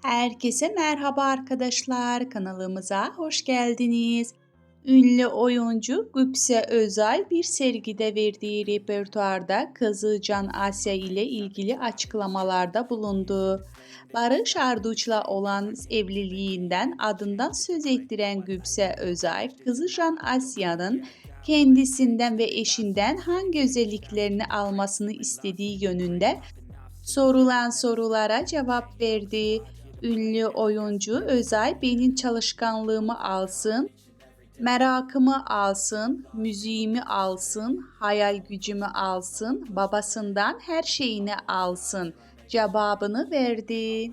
Herkese merhaba arkadaşlar, kanalımıza hoş geldiniz. Ünlü oyuncu Güpse Özay bir sergide verdiği repertuarda kızı Can Asya ile ilgili açıklamalarda bulundu. Barış Arduç'la olan evliliğinden adından söz ettiren Güpse Özay, kızı Can Asya'nın kendisinden ve eşinden hangi özelliklerini almasını istediği yönünde sorulan sorulara cevap verdi. Ünlü oyuncu Özay benim çalışkanlığımı alsın, merakımı alsın, müziğimi alsın, hayal gücümü alsın, babasından her şeyini alsın cevabını verdi.